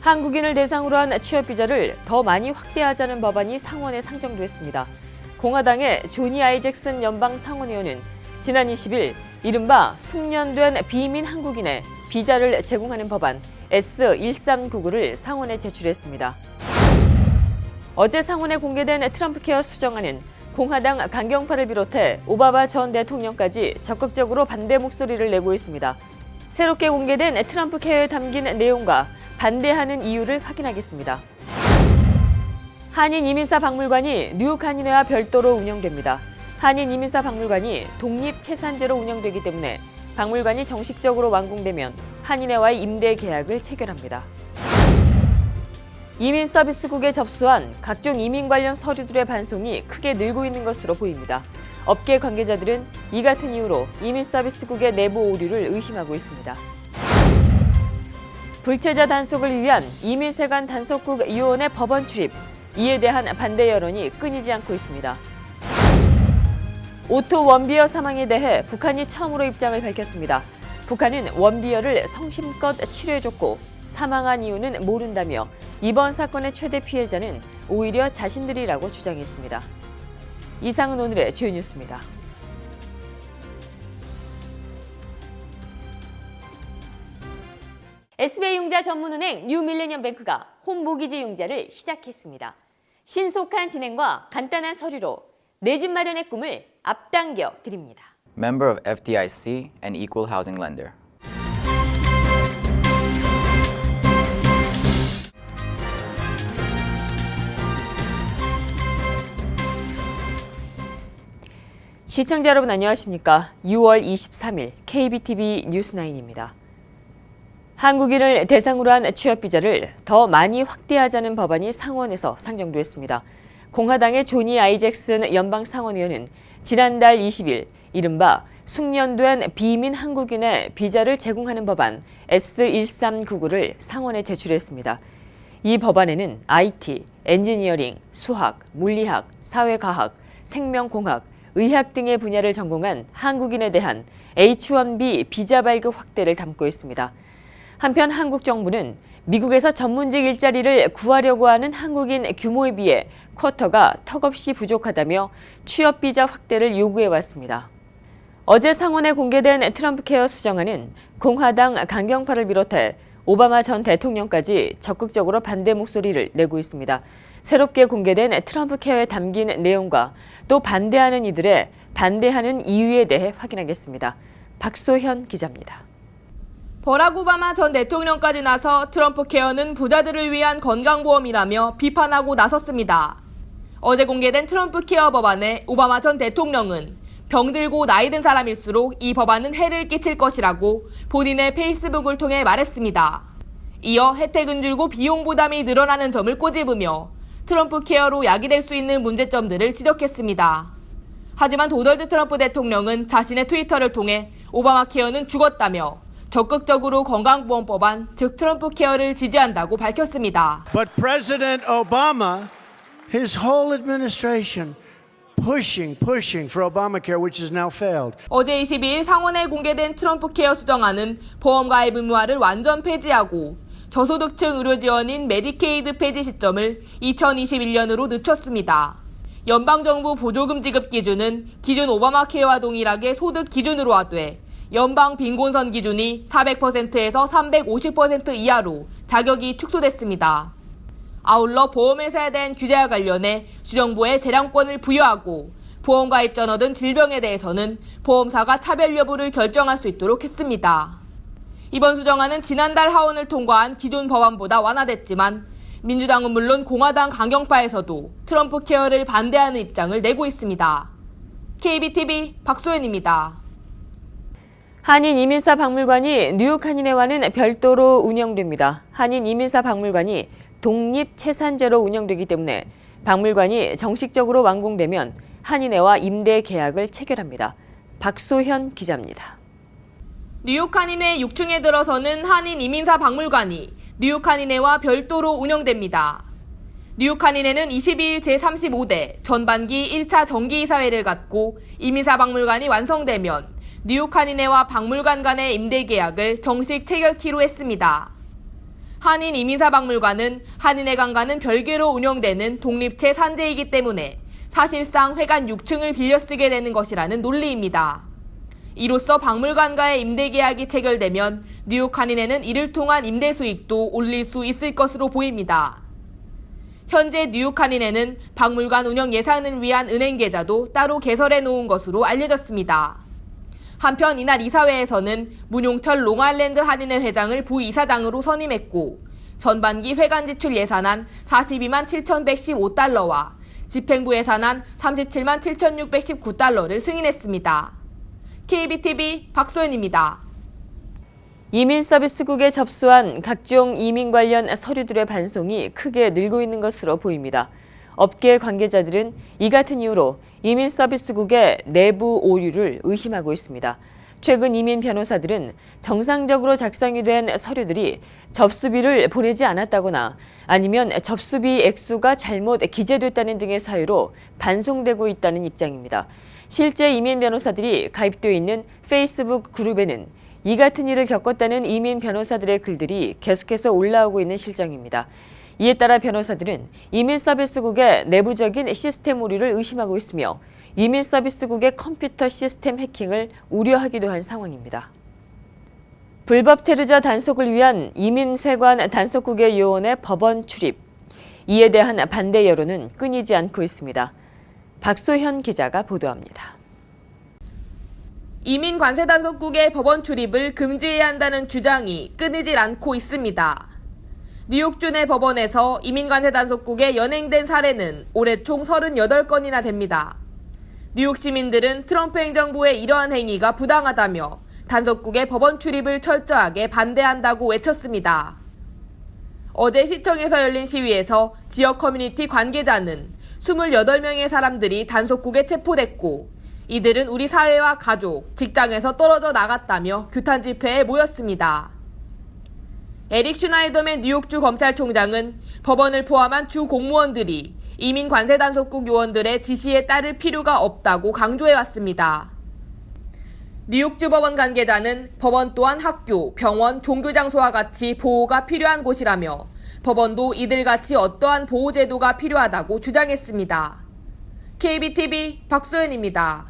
한국인을 대상으로 한 취업비자를 더 많이 확대하자는 법안이 상원에 상정됐습니다. 공화당의 조니 아이잭슨 연방 상원의원은 지난 20일 이른바 숙련된 비민 한국인에 비자를 제공하는 법안 S1399를 상원에 제출했습니다. 어제 상원에 공개된 트럼프 케어 수정안은 공화당 강경파를 비롯해 오바마 전 대통령까지 적극적으로 반대 목소리를 내고 있습니다. 새롭게 공개된 트럼프 케어에 담긴 내용과 반대하는 이유를 확인하겠습니다. 한인 이민사 박물관이 뉴욕 한인회와 별도로 운영됩니다. 한인 이민사 박물관이 독립채산제로 운영되기 때문에 박물관이 정식적으로 완공되면 한인회와의 임대 계약을 체결합니다. 이민 서비스국에 접수한 각종 이민 관련 서류들의 반송이 크게 늘고 있는 것으로 보입니다. 업계 관계자들은 이 같은 이유로 이민 서비스국의 내부 오류를 의심하고 있습니다. 불체자 단속을 위한 이민세관 단속국 요원의 법원 출입, 이에 대한 반대 여론이 끊이지 않고 있습니다. 오토 원비어 사망에 대해 북한이 처음으로 입장을 밝혔습니다. 북한은 원비어를 성심껏 치료해줬고 사망한 이유는 모른다며 이번 사건의 최대 피해자는 오히려 자신들이라고 주장했습니다. 이상은 오늘의 주요 뉴스입니다. SBI융자 전문은행 뉴밀레니엄뱅크가 홈모기지 융자를 시작했습니다. 신속한 진행과 간단한 서류로 내 집 마련의 꿈을 앞당겨 드립니다. Member of FDIC and equal housing lender. 시청자 여러분 안녕하십니까? 6월 23일 KBTV 뉴스9입니다. 한국인을 대상으로 한 취업비자를 더 많이 확대하자는 법안이 상원에서 상정됐습니다. 공화당의 조니 아이잭슨 연방 상원의원은 지난달 20일 이른바 숙련된 비민 한국인의 비자를 제공하는 법안 S1399를 상원에 제출했습니다. 이 법안에는 IT, 엔지니어링, 수학, 물리학, 사회과학, 생명공학, 의학 등의 분야를 전공한 한국인에 대한 H-1B 비자 발급 확대를 담고 있습니다. 한편 한국 정부는 미국에서 전문직 일자리를 구하려고 하는 한국인 규모에 비해 쿼터가 턱없이 부족하다며 취업 비자 확대를 요구해왔습니다. 어제 상원에 공개된 트럼프 케어 수정안은 공화당 강경파를 비롯해 오바마 전 대통령까지 적극적으로 반대 목소리를 내고 있습니다. 새롭게 공개된 트럼프 케어에 담긴 내용과 또 반대하는 이들의 반대하는 이유에 대해 확인하겠습니다. 박소현 기자입니다. 버락 오바마 전 대통령까지 나서 트럼프 케어는 부자들을 위한 건강보험이라며 비판하고 나섰습니다. 어제 공개된 트럼프 케어 법안에 오바마 전 대통령은 병들고 나이 든 사람일수록 이 법안은 해를 끼칠 것이라고 본인의 페이스북을 통해 말했습니다. 이어 혜택은 줄고 비용 부담이 늘어나는 점을 꼬집으며 트럼프 케어로 야기될 수 있는 문제점들을 지적했습니다. 하지만 도널드 트럼프 대통령은 자신의 트위터를 통해 오바마 케어는 죽었다며 적극적으로 건강보험법안, 즉 트럼프 케어를 지지한다고 밝혔습니다. But President Obama, his whole administration pushing for Obamacare, which has now failed. 어제 22일 상원에 공개된 트럼프 케어 수정안은 보험 가입 의무화를 완전 폐지하고 저소득층 의료 지원인 메디케이드 폐지 시점을 2021년으로 늦췄습니다. 연방정부 보조금 지급 기준은 기존 오바마 케어와 동일하게 소득 기준으로 하되 연방 빈곤선 기준이 400%에서 350% 이하로 자격이 축소됐습니다. 아울러 보험회사에 대한 규제와 관련해 주정부에 대량권을 부여하고 보험가입 전 얻은 질병에 대해서는 보험사가 차별 여부를 결정할 수 있도록 했습니다. 이번 수정안은 지난달 하원을 통과한 기존 법안보다 완화됐지만 민주당은 물론 공화당 강경파에서도 트럼프 케어를 반대하는 입장을 내고 있습니다. KBTV 박소연입니다. 한인 이민사 박물관이 뉴욕 한인회와는 별도로 운영됩니다. 한인 이민사 박물관이 독립채산제로 운영되기 때문에 박물관이 정식적으로 완공되면 한인회와 임대 계약을 체결합니다. 박소현 기자입니다. 뉴욕 한인회 6층에 들어서는 한인 이민사 박물관이 뉴욕 한인회와 별도로 운영됩니다. 뉴욕 한인회는 22일 제35대 전반기 1차 정기이사회를 갖고 이민사 박물관이 완성되면 뉴욕 한인회와 박물관 간의 임대 계약을 정식 체결키로 했습니다. 한인 이민사박물관은 한인회관과는 별개로 운영되는 독립체 산재이기 때문에 사실상 회관 6층을 빌려 쓰게 되는 것이라는 논리입니다. 이로써 박물관과의 임대 계약이 체결되면 뉴욕 한인회는 이를 통한 임대 수익도 올릴 수 있을 것으로 보입니다. 현재 뉴욕 한인회는 박물관 운영 예산을 위한 은행 계좌도 따로 개설해 놓은 것으로 알려졌습니다. 한편 이날 이사회에서는 문용철 롱아일랜드 한인회 회장을 부이사장으로 선임했고 전반기 회관 지출 예산안 42만 7,115달러와 집행부 예산안 37만 7,619달러를 승인했습니다. KBTV 박소연입니다. 이민서비스국에 접수한 각종 이민 관련 서류들의 반송이 크게 늘고 있는 것으로 보입니다. 업계 관계자들은 이 같은 이유로 이민서비스국의 내부 오류를 의심하고 있습니다. 최근 이민 변호사들은 정상적으로 작성이 된 서류들이 접수비를 보내지 않았다거나 아니면 접수비 액수가 잘못 기재됐다는 등의 사유로 반송되고 있다는 입장입니다. 실제 이민 변호사들이 가입되어 있는 페이스북 그룹에는 이 같은 일을 겪었다는 이민 변호사들의 글들이 계속해서 올라오고 있는 실정입니다. 이에 따라 변호사들은 이민서비스국의 내부적인 시스템 오류를 의심하고 있으며 이민서비스국의 컴퓨터 시스템 해킹을 우려하기도 한 상황입니다. 불법 체류자 단속을 위한 이민세관 단속국의 요원의 법원 출입. 이에 대한 반대 여론은 끊이지 않고 있습니다. 박소현 기자가 보도합니다. 이민 관세 단속국의 법원 출입을 금지해야 한다는 주장이 끊이질 않고 있습니다. 뉴욕주 내 법원에서 이민 관세 단속국에 연행된 사례는 올해 총 38건이나 됩니다. 뉴욕 시민들은 트럼프 행정부의 이러한 행위가 부당하다며 단속국의 법원 출입을 철저하게 반대한다고 외쳤습니다. 어제 시청에서 열린 시위에서 지역 커뮤니티 관계자는 28명의 사람들이 단속국에 체포됐고 이들은 우리 사회와 가족, 직장에서 떨어져 나갔다며 규탄 집회에 모였습니다. 에릭 슈나이더맨 뉴욕주 검찰총장은 법원을 포함한 주 공무원들이 이민 관세 단속국 요원들의 지시에 따를 필요가 없다고 강조해왔습니다. 뉴욕주 법원 관계자는 법원 또한 학교, 병원, 종교장소와 같이 보호가 필요한 곳이라며 법원도 이들같이 어떠한 보호 제도가 필요하다고 주장했습니다. KBTV 박소연입니다.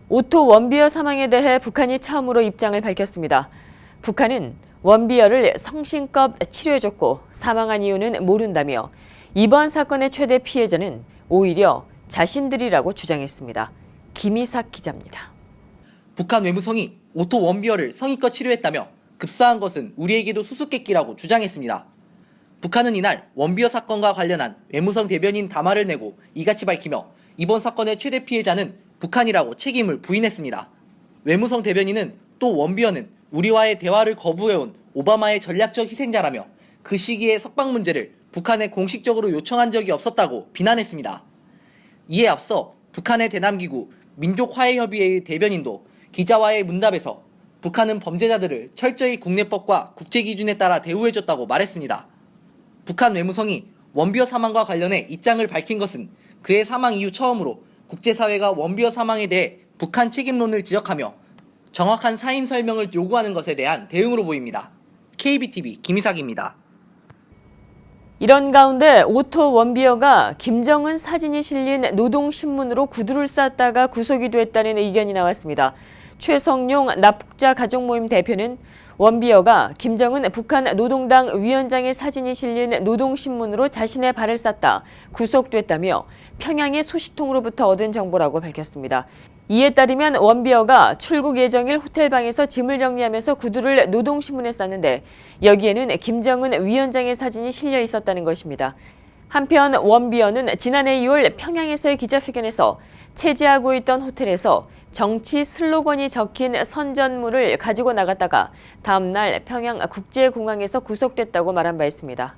오토 원비어 사망에 대해 북한이 처음으로 입장을 밝혔습니다. 북한은 원비어를 성심껏 치료해줬고 사망한 이유는 모른다며 이번 사건의 최대 피해자는 오히려 자신들이라고 주장했습니다. 김희삭 기자입니다. 북한 외무성이 오토 원비어를 성의껏 치료했다며 급사한 것은 우리에게도 수수께끼라고 주장했습니다. 북한은 이날 원비어 사건과 관련한 외무성 대변인 담화를 내고 이같이 밝히며 이번 사건의 최대 피해자는 북한이라고 책임을 부인했습니다. 외무성 대변인은 또 원비어는 우리와의 대화를 거부해온 오바마의 전략적 희생자라며 그 시기의 석방 문제를 북한에 공식적으로 요청한 적이 없었다고 비난했습니다. 이에 앞서 북한의 대남기구 민족화해협의회의 대변인도 기자와의 문답에서 북한은 범죄자들을 철저히 국내법과 국제기준에 따라 대우해줬다고 말했습니다. 북한 외무성이 원비어 사망과 관련해 입장을 밝힌 것은 그의 사망 이후 처음으로 국제사회가 원비어 사망에 대해 북한 책임론을 지적하며 정확한 사인 설명을 요구하는 것에 대한 대응으로 보입니다. KBTV 김희삭입니다. 이런 가운데 오토 원비어가 김정은 사진이 실린 노동신문으로 구두를 쌌다가 구속이 됐다는 의견이 나왔습니다. 최성용 납북자 가족모임 대표는 원비어가 김정은 북한 노동당 위원장의 사진이 실린 노동신문으로 자신의 발을 쌌다, 구속됐다며 평양의 소식통으로부터 얻은 정보라고 밝혔습니다. 이에 따르면 원비어가 출국 예정일 호텔방에서 짐을 정리하면서 구두를 노동신문에 쌌는데 여기에는 김정은 위원장의 사진이 실려 있었다는 것입니다. 한편 원비어는 지난해 2월 평양에서의 기자회견에서 체제하고 있던 호텔에서 정치 슬로건이 적힌 선전물을 가지고 나갔다가 다음 날 평양 국제공항에서 구속됐다고 말한 바 있습니다.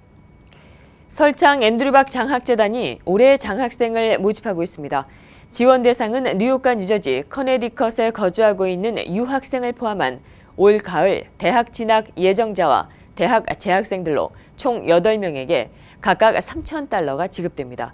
설창 앤드류박 장학재단이 올해 장학생을 모집하고 있습니다. 지원 대상은 뉴욕과 뉴저지, 커네디컷에 거주하고 있는 유학생을 포함한 올 가을 대학 진학 예정자와 대학 재학생들로 총 8명에게 각각 3,000달러가 지급됩니다.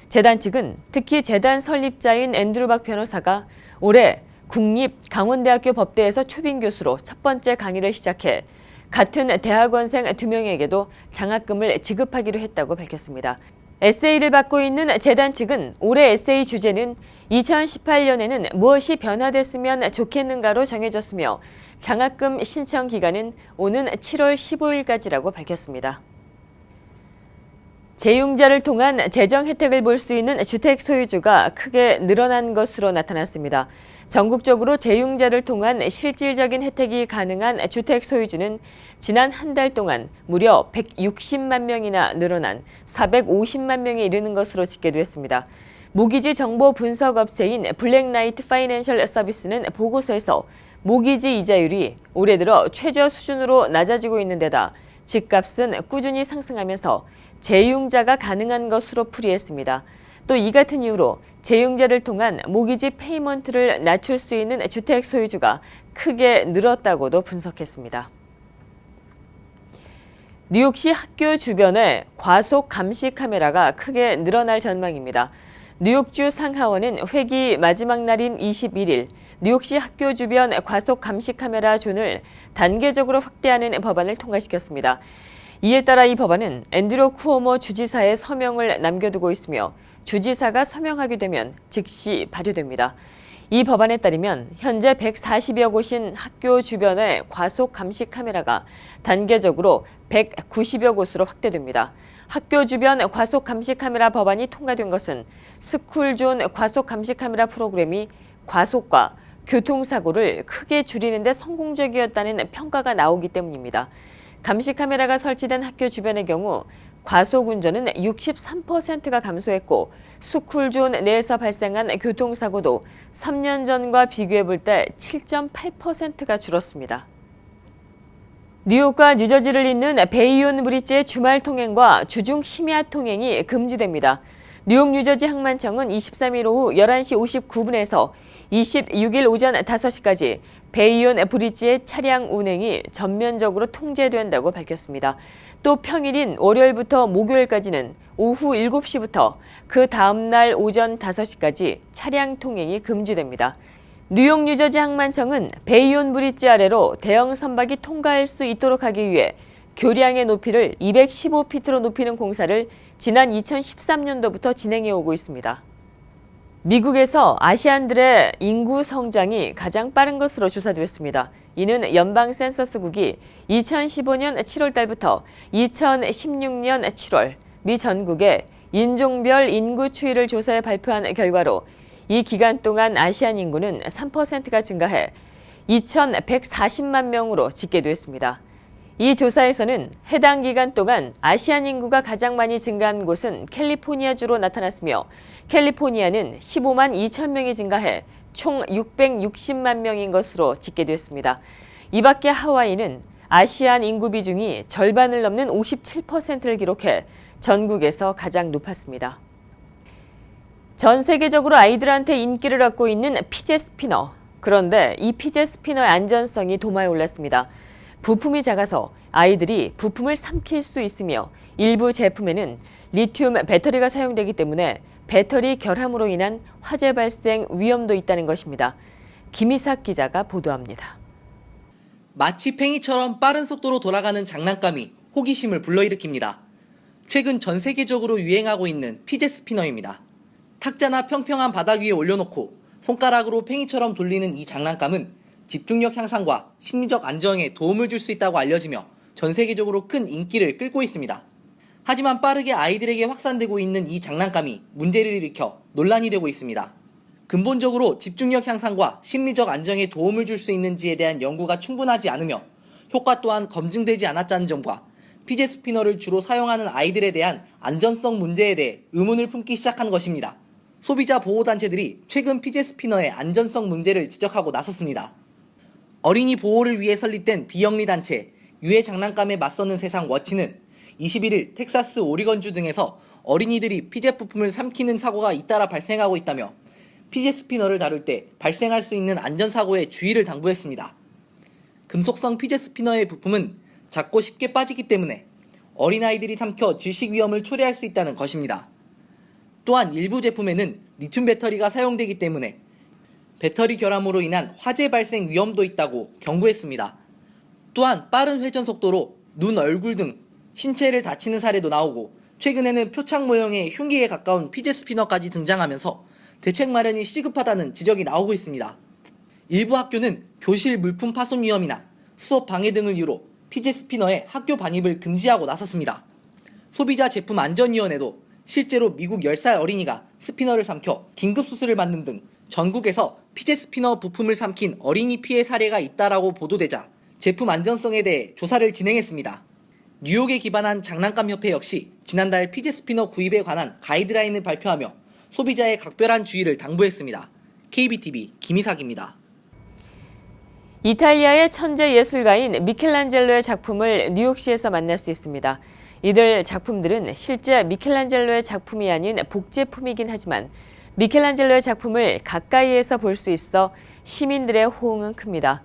재단 측은 특히 재단 설립자인 앤드류박 변호사가 올해 국립 강원대학교 법대에서 초빙 교수로 첫 번째 강의를 시작해 같은 대학원생 2명에게도 장학금을 지급하기로 했다고 밝혔습니다. 에세이를 받고 있는 재단 측은 올해 에세이 주제는 2018년에는 무엇이 변화됐으면 좋겠는가로 정해졌으며 장학금 신청 기간은 오는 7월 15일까지라고 밝혔습니다. 재융자를 통한 재정 혜택을 볼 수 있는 주택 소유주가 크게 늘어난 것으로 나타났습니다. 전국적으로 재융자를 통한 실질적인 혜택이 가능한 주택 소유주는 지난 한 달 동안 무려 160만 명이나 늘어난 450만 명에 이르는 것으로 집계됐습니다. 모기지 정보 분석 업체인 블랙라이트 파이낸셜 서비스는 보고서에서 모기지 이자율이 올해 들어 최저 수준으로 낮아지고 있는 데다 집값은 꾸준히 상승하면서 재융자가 가능한 것으로 풀이했습니다. 또 이 같은 이유로 재융자를 통한 모기지 페이먼트를 낮출 수 있는 주택 소유주가 크게 늘었다고도 분석했습니다. 뉴욕시 학교 주변에 과속 감시 카메라가 크게 늘어날 전망입니다. 뉴욕주 상하원은 회기 마지막 날인 21일 뉴욕시 학교 주변 과속 감시 카메라 존을 단계적으로 확대하는 법안을 통과시켰습니다. 이에 따라 이 법안은 앤드류 쿠오모 주지사의 서명을 남겨두고 있으며 주지사가 서명하게 되면 즉시 발효됩니다. 이 법안에 따르면 현재 140여 곳인 학교 주변의 과속 감시 카메라가 단계적으로 190여 곳으로 확대됩니다. 학교 주변 과속 감시 카메라 법안이 통과된 것은 스쿨존 과속 감시 카메라 프로그램이 과속과 교통사고를 크게 줄이는 데 성공적이었다는 평가가 나오기 때문입니다. 감시 카메라가 설치된 학교 주변의 경우 과속 운전은 63%가 감소했고 스쿨존 내에서 발생한 교통사고도 3년 전과 비교해 볼 때 7.8%가 줄었습니다. 뉴욕과 뉴저지를 잇는 베이온 브릿지의 주말 통행과 주중 심야 통행이 금지됩니다. 뉴욕 뉴저지 항만청은 23일 오후 11시 59분에서 26일 오전 5시까지 베이온 브릿지의 차량 운행이 전면적으로 통제된다고 밝혔습니다. 또 평일인 월요일부터 목요일까지는 오후 7시부터 그 다음 날 오전 5시까지 차량 통행이 금지됩니다. 뉴욕 뉴저지 항만청은 베이온 브릿지 아래로 대형 선박이 통과할 수 있도록 하기 위해 교량의 높이를 215피트로 높이는 공사를 지난 2013년도부터 진행해 오고 있습니다. 미국에서 아시안들의 인구 성장이 가장 빠른 것으로 조사되었습니다. 이는 연방 센서스국이 2015년 7월 달부터 2016년 7월 미 전국의 인종별 인구 추이를 조사해 발표한 결과로 이 기간 동안 아시안 인구는 3%가 증가해 2,140만 명으로 집계됐습니다. 이 조사에서는 해당 기간 동안 아시안 인구가 가장 많이 증가한 곳은 캘리포니아주로 나타났으며 캘리포니아는 15만 2천 명이 증가해 총 660만 명인 것으로 집계됐습니다. 이 밖에 하와이는 아시안 인구 비중이 절반을 넘는 57%를 기록해 전국에서 가장 높았습니다. 전 세계적으로 아이들한테 인기를 얻고 있는 피제 스피너. 그런데 이 피제 스피너의 안전성이 도마에 올랐습니다. 부품이 작아서 아이들이 부품을 삼킬 수 있으며 일부 제품에는 리튬 배터리가 사용되기 때문에 배터리 결함으로 인한 화재 발생 위험도 있다는 것입니다. 김희삭 기자가 보도합니다. 마치 팽이처럼 빠른 속도로 돌아가는 장난감이 호기심을 불러일으킵니다. 최근 전 세계적으로 유행하고 있는 피제 스피너입니다. 탁자나 평평한 바닥 위에 올려놓고 손가락으로 팽이처럼 돌리는 이 장난감은 집중력 향상과 심리적 안정에 도움을 줄 수 있다고 알려지며 전 세계적으로 큰 인기를 끌고 있습니다. 하지만 빠르게 아이들에게 확산되고 있는 이 장난감이 문제를 일으켜 논란이 되고 있습니다. 근본적으로 집중력 향상과 심리적 안정에 도움을 줄 수 있는지에 대한 연구가 충분하지 않으며 효과 또한 검증되지 않았다는 점과 피제 스피너를 주로 사용하는 아이들에 대한 안전성 문제에 대해 의문을 품기 시작한 것입니다. 소비자 보호단체들이 최근 피제 스피너의 안전성 문제를 지적하고 나섰습니다. 어린이 보호를 위해 설립된 비영리 단체 유해 장난감에 맞서는 세상 워치는 21일 텍사스 오리건주 등에서 어린이들이 피제 부품을 삼키는 사고가 잇따라 발생하고 있다며 피제 스피너를 다룰 때 발생할 수 있는 안전사고에 주의를 당부했습니다. 금속성 피제 스피너의 부품은 작고 쉽게 빠지기 때문에 어린아이들이 삼켜 질식 위험을 초래할 수 있다는 것입니다. 또한 일부 제품에는 리튬 배터리가 사용되기 때문에 배터리 결함으로 인한 화재 발생 위험도 있다고 경고했습니다. 또한 빠른 회전 속도로 눈, 얼굴 등 신체를 다치는 사례도 나오고 최근에는 표창 모형의 흉기에 가까운 피제 스피너까지 등장하면서 대책 마련이 시급하다는 지적이 나오고 있습니다. 일부 학교는 교실 물품 파손 위험이나 수업 방해 등을 이유로 피제 스피너의 학교 반입을 금지하고 나섰습니다. 소비자 제품 안전위원회도 실제로 미국 10살 어린이가 스피너를 삼켜 긴급 수술을 받는 등 전국에서 피제 스피너 부품을 삼킨 어린이 피해 사례가 있다라고 보도되자 제품 안전성에 대해 조사를 진행했습니다. 뉴욕에 기반한 장난감협회 역시 지난달 피제 스피너 구입에 관한 가이드라인을 발표하며 소비자의 각별한 주의를 당부했습니다. KBTV 김희삭입니다. 이탈리아의 천재 예술가인 미켈란젤로의 작품을 뉴욕시에서 만날 수 있습니다. 이들 작품들은 실제 미켈란젤로의 작품이 아닌 복제품이긴 하지만 미켈란젤로의 작품을 가까이에서 볼 수 있어 시민들의 호응은 큽니다.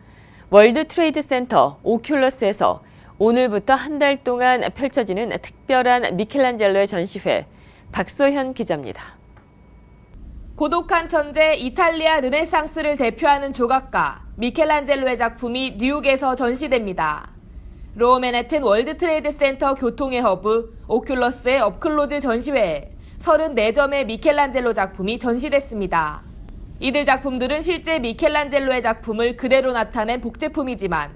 월드 트레이드 센터 오큘러스에서 오늘부터 한 달 동안 펼쳐지는 특별한 미켈란젤로의 전시회, 박소현 기자입니다. 고독한 천재 이탈리아 르네상스를 대표하는 조각가 미켈란젤로의 작품이 뉴욕에서 전시됩니다. 로어 맨해튼 월드 트레이드 센터 교통의 허브 오큘러스의 업클로즈 전시회에 34점의 미켈란젤로 작품이 전시됐습니다. 이들 작품들은 실제 미켈란젤로의 작품을 그대로 나타낸 복제품이지만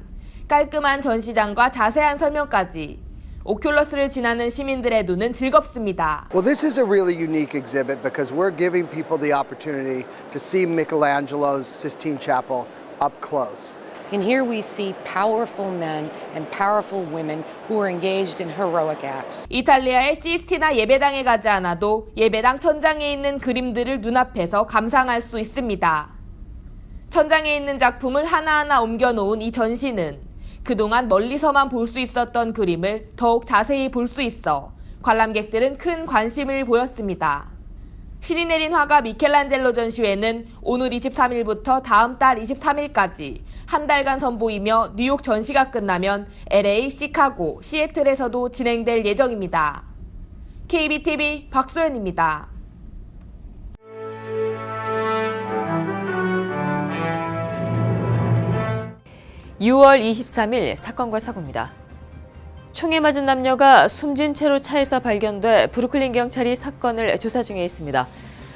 깔끔한 전시장과 자세한 설명까지 오큘러스를 지나는 시민들의 눈은 즐겁습니다. Well, this is a really unique exhibit because we're giving people the opportunity to see Michelangelo's Sistine Chapel up close. And here we see powerful men and powerful women who are engaged in heroic acts. 이탈리아의 시스티나 예배당에 가지 않아도 예배당 천장에 있는 그림들을 눈앞에서 감상할 수 있습니다. 천장에 있는 작품을 하나하나 옮겨놓은 이 전시는 그동안 멀리서만 볼 수 있었던 그림을 더욱 자세히 볼 수 있어 관람객들은 큰 관심을 보였습니다. 신이 내린 화가 미켈란젤로 전시회는 오늘 23일부터 다음 달 23일까지 한 달간 선보이며 뉴욕 전시가 끝나면 LA, 시카고, 시애틀에서도 진행될 예정입니다. KBTV 박소연입니다. (6월 23일) 사건과 사고입니다. 총에 맞은 남녀가 숨진 채로 차에서 발견돼 브루클린 경찰이 사건을 조사 중에 있습니다.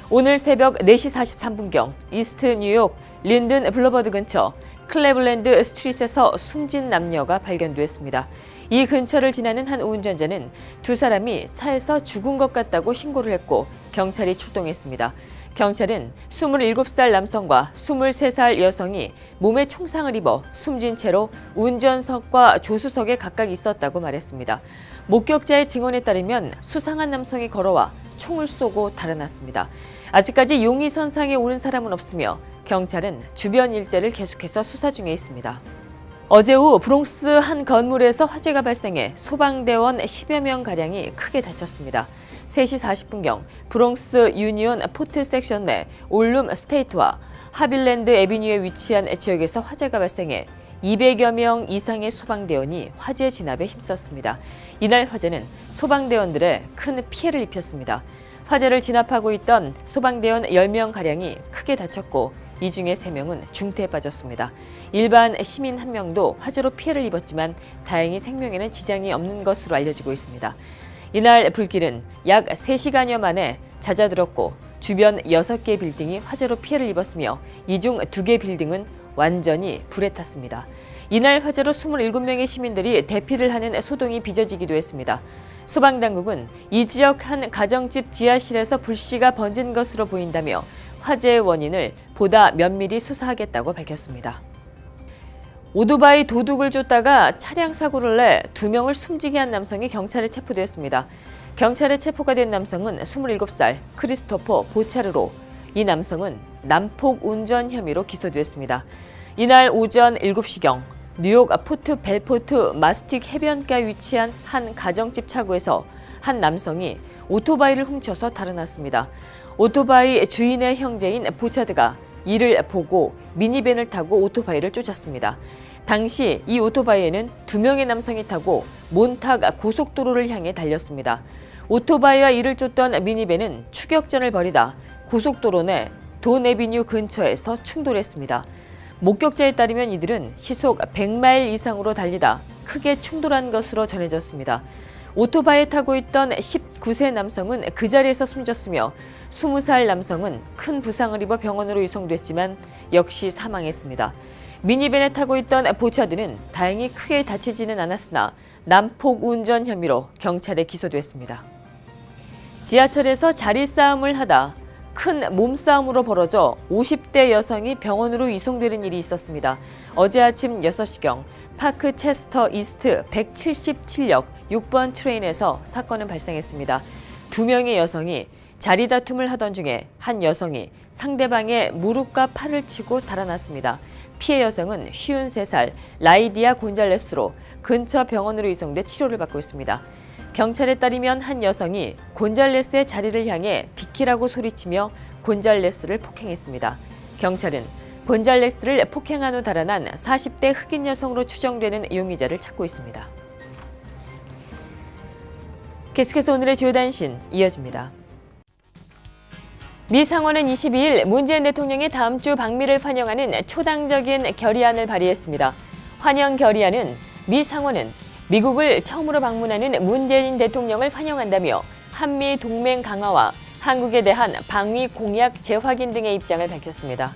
오늘 새벽 4시 43분경 이스트 뉴욕 린든 블러버드 근처 클레블랜드 스트릿에서 숨진 남녀가 발견됐습니다. 이 근처를 지나는 한 운전자는 두 사람이 차에서 죽은 것 같다고 신고를 했고 경찰이 출동했습니다. 경찰은 27살 남성과 23살 여성이 몸에 총상을 입어 숨진 채로 운전석과 조수석에 각각 있었다고 말했습니다. 목격자의 증언에 따르면 수상한 남성이 걸어와 총을 쏘고 달아났습니다. 아직까지 용의 선상에 오른 사람은 없으며 경찰은 주변 일대를 계속해서 수사 중에 있습니다. 어제 오후 브롱스 한 건물에서 화재가 발생해 소방대원 10여 명가량이 크게 다쳤습니다. 3시 40분경 브롱스 유니온 포트 섹션 내 올룸 스테이트와 하빌랜드 애비뉴에 위치한 지역에서 화재가 발생해 200여 명 이상의 소방대원이 화재 진압에 힘썼습니다. 이날 화재는 소방대원들의 큰 피해를 입혔습니다. 화재를 진압하고 있던 소방대원 10명가량이 크게 다쳤고 이 중에 3명은 중태에 빠졌습니다. 일반 시민 1명도 화재로 피해를 입었지만 다행히 생명에는 지장이 없는 것으로 알려지고 있습니다. 이날 불길은 약 3시간여 만에 잦아들었고 주변 6개 빌딩이 화재로 피해를 입었으며 이 중 2개 빌딩은 완전히 불에 탔습니다. 이날 화재로 27명의 시민들이 대피를 하는 소동이 빚어지기도 했습니다. 소방당국은 이 지역 한 가정집 지하실에서 불씨가 번진 것으로 보인다며 화재의 원인을 보다 면밀히 수사하겠다고 밝혔습니다. 오토바이 도둑을 쫓다가 차량 사고를 내 2명을 숨지게 한 남성이 경찰에 체포되었습니다. 경찰에 체포가 된 남성은 27살 크리스토퍼 보차르로. 이 남성은 난폭 운전 혐의로 기소됐습니다. 이날 오전 7시경 뉴욕 포트 벨포트 마스틱 해변가에 위치한 한 가정집 차고에서 한 남성이 오토바이를 훔쳐서 달아났습니다. 오토바이 주인의 형제인 보차드가 이를 보고 미니밴을 타고 오토바이를 쫓았습니다. 당시 이 오토바이에는 2명의 남성이 타고 몬탁 고속도로를 향해 달렸습니다. 오토바이와 이를 쫓던 미니밴은 추격전을 벌이다 고속도로 내 돈 애비뉴 근처에서 충돌했습니다. 목격자에 따르면 이들은 시속 100마일 이상으로 달리다 크게 충돌한 것으로 전해졌습니다. 오토바이에 타고 있던 19세 남성은 그 자리에서 숨졌으며 20살 남성은 큰 부상을 입어 병원으로 이송됐지만 역시 사망했습니다. 미니밴에 타고 있던 보차들은 다행히 크게 다치지는 않았으나 난폭 운전 혐의로 경찰에 기소됐습니다. 지하철에서 자리 싸움을 하다 큰 몸싸움으로 벌어져 50대 여성이 병원으로 이송되는 일이 있었습니다. 어제 아침 6시경 파크 체스터 이스트 177역 6번 트레인에서 사건은 발생했습니다. 2명의 여성이 자리 다툼을 하던 중에 한 여성이 상대방의 무릎과 팔을 치고 달아났습니다. 피해 여성은 53살 라이디아 곤잘레스로 근처 병원으로 이송돼 치료를 받고 있습니다. 경찰에 따르면 한 여성이 곤잘레스의 자리를 향해 비키라고 소리치며 곤잘레스를 폭행했습니다. 경찰은 곤잘레스를 폭행한 후 달아난 40대 흑인 여성으로 추정되는 용의자를 찾고 있습니다. 계속해서 오늘의 주요 단신 이어집니다. 미 상원은 22일 문재인 대통령이 다음 주 방미를 환영하는 초당적인 결의안을 발의했습니다. 환영 결의안은 미 상원은 미국을 처음으로 방문하는 문재인 대통령을 환영한다며 한미 동맹 강화와 한국에 대한 방위 공약 재확인 등의 입장을 밝혔습니다.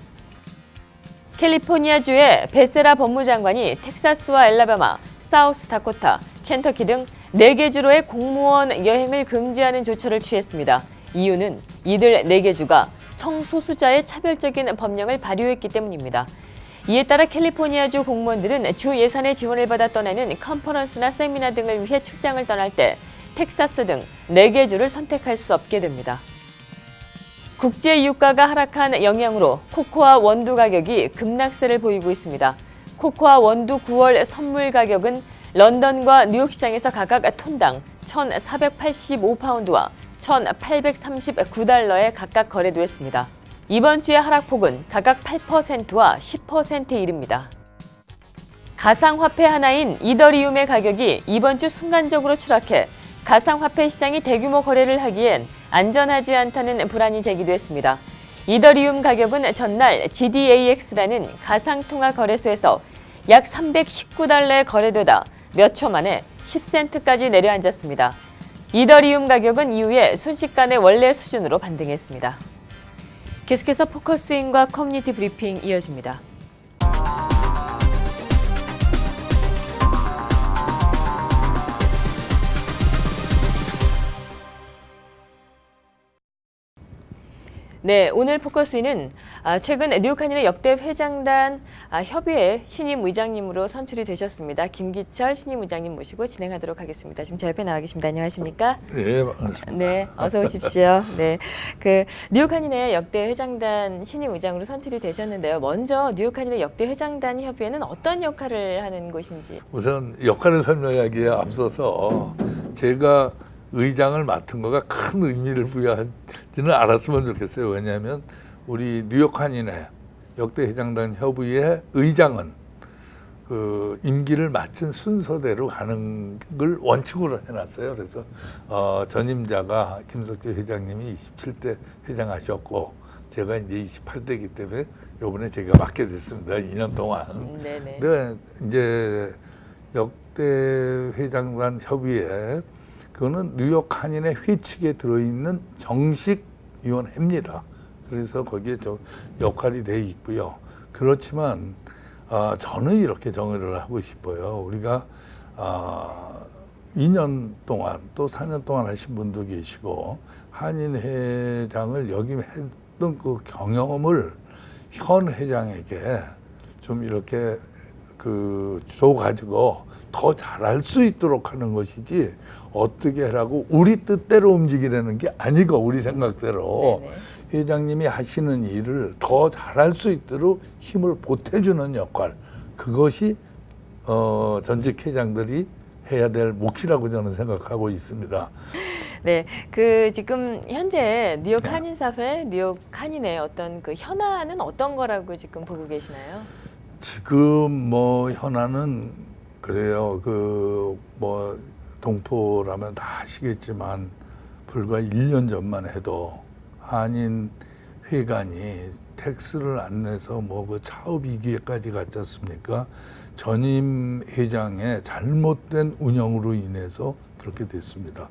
캘리포니아주의 베세라 법무장관이 텍사스와 엘라바마, 사우스다코타, 켄터키 등 4개 주로의 공무원 여행을 금지하는 조처를 취했습니다. 이유는 이들 4개 주가 성소수자의 차별적인 법령을 발효했기 때문입니다. 이에 따라 캘리포니아주 공무원들은 주 예산의 지원을 받아 떠나는 컨퍼런스나 세미나 등을 위해 출장을 떠날 때 텍사스 등 4개 주를 선택할 수 없게 됩니다. 국제 유가가 하락한 영향으로 코코아 원두 가격이 급락세를 보이고 있습니다. 코코아 원두 9월 선물 가격은 런던과 뉴욕 시장에서 각각 톤당 1,485파운드와 1,839달러에 각각 거래됐습니다. 이번 주의 하락폭은 각각 8%와 10%에 이릅니다. 가상화폐 하나인 이더리움의 가격이 이번 주 순간적으로 추락해 가상화폐 시장이 대규모 거래를 하기엔 안전하지 않다는 불안이 제기됐습니다. 이더리움 가격은 전날 GDAX라는 가상통화 거래소에서 약 319달러에 거래되다 몇 초 만에 10센트까지 내려앉았습니다. 이더리움 가격은 이후에 순식간에 원래 수준으로 반등했습니다. 계속해서 포커스인과 커뮤니티 브리핑 이어집니다. 네, 오늘 포커스는 최근 뉴욕 한인의 역대 회장단 협의회 신임 의장님으로 선출이 되셨습니다. 김기철 신임 의장님 모시고 진행하도록 하겠습니다. 지금 제 옆에 나와 계십니다. 안녕하십니까? 네, 반갑습니다. 네, 어서 오십시오. 네, 뉴욕 한인의 역대 회장단 신임 의장으로 선출이 되셨는데요. 먼저 뉴욕 한인의 역대 회장단 협의회는 어떤 역할을 하는 곳인지. 우선 역할을 설명하기에 앞서서 제가 의장을 맡은 거가 큰 의미를 부여하지는 않았으면 좋겠어요. 왜냐하면 우리 뉴욕 한인회 역대 회장단 협의회 의장은 그 임기를 마친 순서대로 가는 걸 원칙으로 해놨어요. 그래서 전임자가 김석주 회장님이 27대 회장하셨고 제가 이제 28대이기 때문에 이번에 제가 맡게 됐습니다. 2년 동안. 네네. 근데 이제 역대 회장단 협의회 그거는 뉴욕 한인의 회칙에 들어있는 정식 위원회입니다. 그래서 거기에 저 역할이 돼 있고요. 그렇지만 저는 이렇게 정의를 하고 싶어요. 우리가 2년 동안 또 4년 동안 하신 분도 계시고 한인회장을 역임했던 그 경험을 현 회장에게 좀 이렇게 줘가지고 더 잘할 수 있도록 하는 것이지 어떻게 하라고 우리 뜻대로 움직이려는 게 아니고 우리 생각대로 네네. 회장님이 하시는 일을 더 잘할 수 있도록 힘을 보태주는 역할 그것이 전직 회장들이 해야 될 몫이라고 저는 생각하고 있습니다. 네, 지금 현재 뉴욕 한인사회, 뉴욕 한인의 어떤 그 현안은 어떤 거라고 지금 보고 계시나요? 지금 현안은 그래요. 동포라면 다 아시겠지만 불과 1년 전만 해도 한인 회관이 텍스를 안 내서 뭐 그 차업 위기에까지 갔지 않습니까? 전임 회장의 잘못된 운영으로 인해서 그렇게 됐습니다.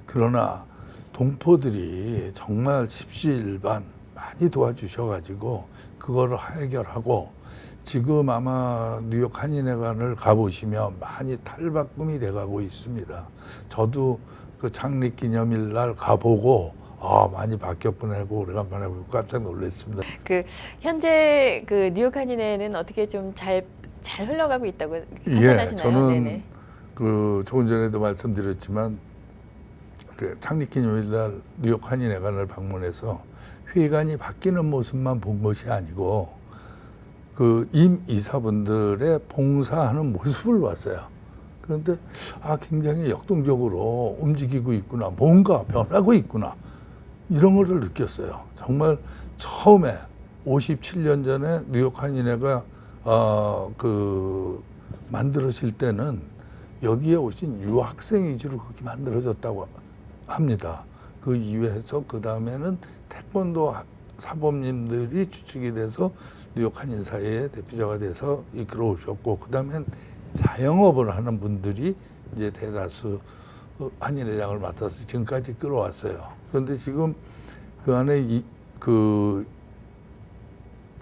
그러나 동포들이 정말 십시일반 많이 도와주셔가지고 그거를 해결하고 지금 아마 뉴욕 한인회관을 가보시면 많이 탈바꿈이 돼가고 있습니다. 저도 그 창립 기념일 날 가보고 많이 바뀌었구나 하고 오래간만에 보고 깜짝 놀랐습니다. 그 현재 그 뉴욕 한인회는 어떻게 좀 잘 흘러가고 있다고 예, 판단하시나요? 저는 네네. 그 조금 전에도 말씀드렸지만 그 창립 기념일 날 뉴욕 한인회관을 방문해서 회관이 바뀌는 모습만 본 것이 아니고 그 임이사분들의 봉사하는 모습을 봤어요. 그런데 굉장히 역동적으로 움직이고 있구나, 뭔가 변하고 있구나 이런 것을 느꼈어요. 정말 처음에 57년 전에 뉴욕 한인회가 만들어질 때는 여기에 오신 유학생 위주로 그렇게 만들어졌다고 합니다. 그 이후에서 그 다음에는 태권도 사범님들이 주축이 돼서 뉴욕 한인사회의 대표자가 돼서 이끌어 오셨고, 그 다음엔 자영업을 하는 분들이 이제 대다수 한인회장을 맡아서 지금까지 끌어왔어요. 그런데 지금 그 안에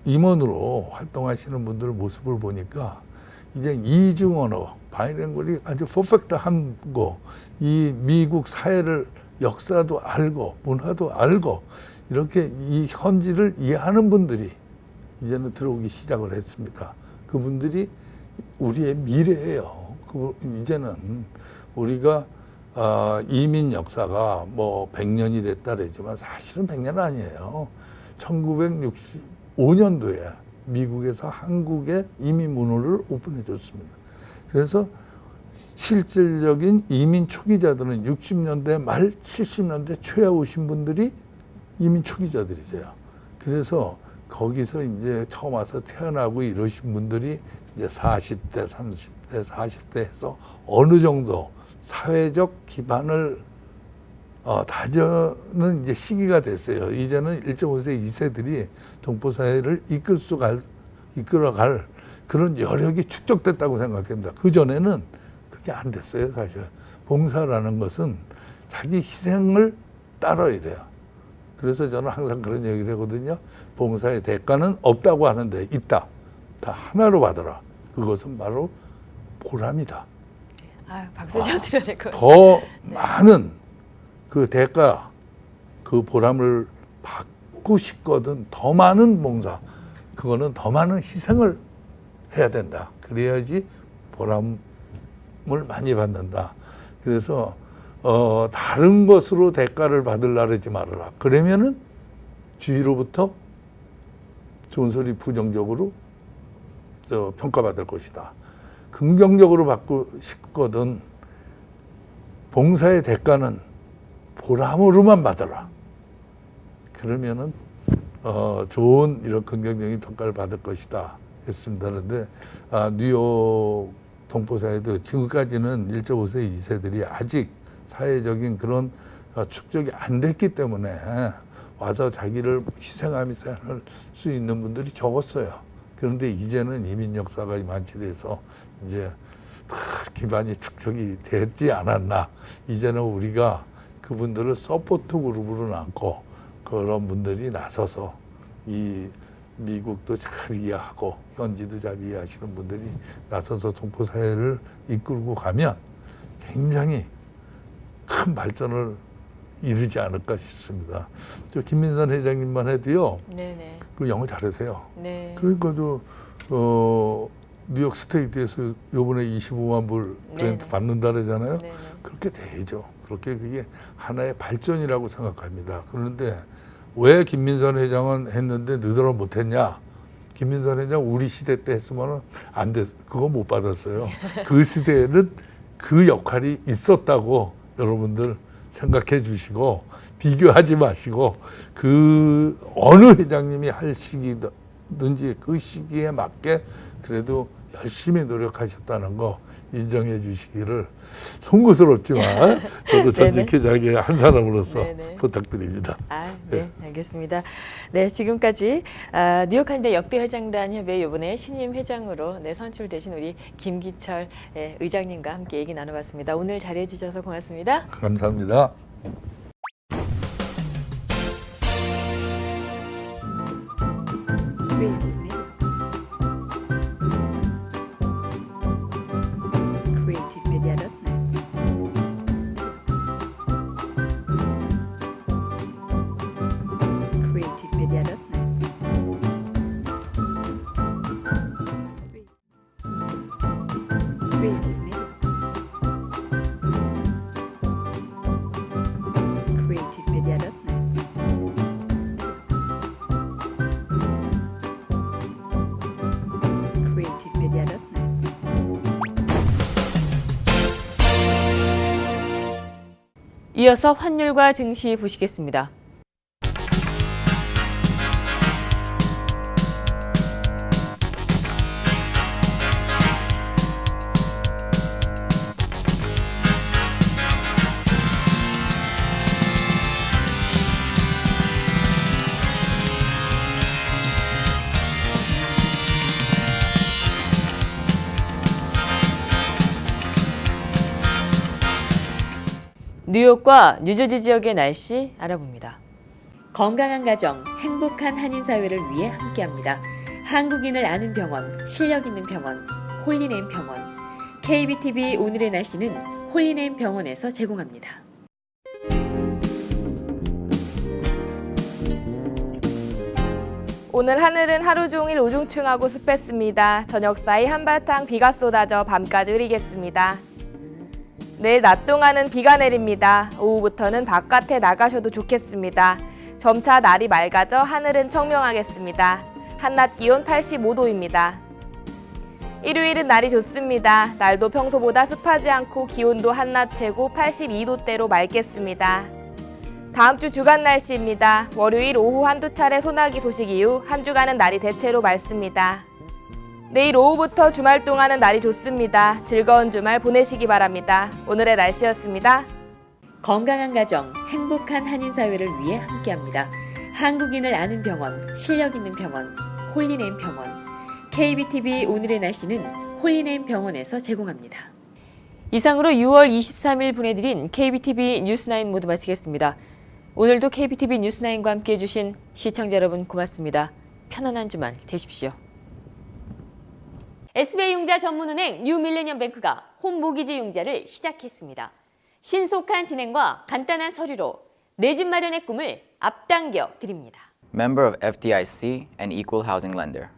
임원으로 활동하시는 분들 모습을 보니까 이제 이중 언어, 바이링구얼이 아주 퍼펙트한 거, 이 미국 사회를 역사도 알고 문화도 알고 이렇게 이 현지를 이해하는 분들이 이제는 들어오기 시작을 했습니다. 그분들이 우리의 미래예요. 이제는 우리가 이민 역사가 뭐 100년이 됐다 그러지만 사실은 100년 아니에요. 1965년도에 미국에서 한국의 이민 문호를 오픈해 줬습니다. 그래서 실질적인 이민 초기자들은 60년대 말 70년대 초에 오신 분들이 이민 초기자들이세요. 그래서 거기서 이제 처음 와서 태어나고 이러신 분들이 이제 40대, 30대, 40대 해서 어느 정도 사회적 기반을 다져는 이제 시기가 됐어요. 이제는 1.5세, 2세들이 동포사회를 이끌어갈 그런 여력이 축적됐다고 생각합니다. 그전에는 그게 안 됐어요, 사실. 봉사라는 것은 자기 희생을 따라야 돼요. 그래서 저는 항상 그런 얘기를 하거든요. 봉사의 대가는 없다고 하는데 있다. 다 하나로 받아라. 그것은 바로 보람이다. 박수 좀 드려야 될 것 같아요. 더 많은 그 대가, 그 보람을 받고 싶거든 더 많은 봉사, 그거는 더 많은 희생을 해야 된다. 그래야지 보람을 많이 받는다. 그래서 다른 것으로 대가를 받으려 하지 말아라. 그러면은 주위로부터 좋은 소리 부정적으로 평가받을 것이다. 긍정적으로 받고 싶거든 봉사의 대가는 보람으로만 받아라. 그러면은 좋은 이런 긍정적인 평가를 받을 것이다 했습니다. 그런데 뉴욕 동포사회도 지금까지는 1.5세, 2세들이 아직 사회적인 그런 축적이 안 됐기 때문에 와서 자기를 희생하면서 할 수 있는 분들이 적었어요. 그런데 이제는 이민 역사가 많이 돼서 이제 기반이 축적이 됐지 않았나. 이제는 우리가 그분들을 서포트 그룹으로 남고 그런 분들이 나서서 이 미국도 잘 이해하고 현지도 잘 이해하시는 분들이 나서서 동포사회를 이끌고 가면 굉장히 큰 발전을 이루지 않을까 싶습니다. 저 김민선 회장님만 해도요. 네네. 그 영어 잘하세요. 네. 그러니까도 뉴욕 스테이트에서 요번에 25만 불 그랜트 네네. 받는다 그러잖아요. 네네. 그렇게 되죠. 그렇게 그게 하나의 발전이라고 생각합니다. 그런데 왜 김민선 회장은 했는데 너희들은 못했냐? 김민선 회장 우리 시대 때 했으면 안 됐, 그거 못 받았어요. 그 시대에는 그 역할이 있었다고 여러분들 생각해 주시고 비교하지 마시고 그 어느 회장님이 할 시기든지 그 시기에 맞게 그래도 열심히 노력하셨다는 거 인정해 주시기를 송구스럽지만 저도 전직 회장의 한 사람으로서 네네. 부탁드립니다. 네, 알겠습니다. 네, 지금까지 뉴욕 한인대 역대 회장단 협의 이번에 신임 회장으로 선출되신 우리 김기철 의장님과 함께 얘기 나눠봤습니다. 오늘 자리해 주셔서 고맙습니다. 감사합니다. 이어서 환율과 증시 보시겠습니다. 뉴욕과 뉴저지 지역의 날씨 알아봅니다. 건강한 가정, 행복한 한인 사회를 위해 함께합니다. 한국인을 아는 병원, 실력 있는 병원, 홀리네임 병원. KBTV 오늘의 날씨는 홀리네임 병원에서 제공합니다. 오늘 하늘은 하루 종일 우중충하고 습했습니다. 저녁 사이 한바탕 비가 쏟아져 밤까지 흐리겠습니다. 내일 낮 동안은 비가 내립니다. 오후부터는 바깥에 나가셔도 좋겠습니다. 점차 날이 맑아져 하늘은 청명하겠습니다. 한낮 기온 85도입니다. 일요일은 날이 좋습니다. 날도 평소보다 습하지 않고 기온도 한낮 최고 82도대로 맑겠습니다. 다음 주 주간 날씨입니다. 월요일 오후 한두 차례 소나기 소식 이후 한 주간은 날이 대체로 맑습니다. 내일 오후부터 주말 동안은 날이 좋습니다. 즐거운 주말 보내시기 바랍니다. 오늘의 날씨였습니다. 건강한 가정, 행복한 한인 사회를 위해 함께합니다. 한국인을 아는 병원, 실력 있는 병원, 홀리네임 병원. KBTV 오늘의 날씨는 홀리네임 병원에서 제공합니다. 이상으로 6월 23일 보내드린 KBTV 뉴스9 모두 마치겠습니다. 오늘도 KBTV 뉴스9과 함께해 주신 시청자 여러분 고맙습니다. 편안한 주말 되십시오. SBI 융자 전문은행 뉴밀레니엄뱅크가 홈모기지 융자를 시작했습니다. 신속한 진행과 간단한 서류로 내 집 마련의 꿈을 앞당겨 드립니다. Member of FDIC and Equal Housing Lender.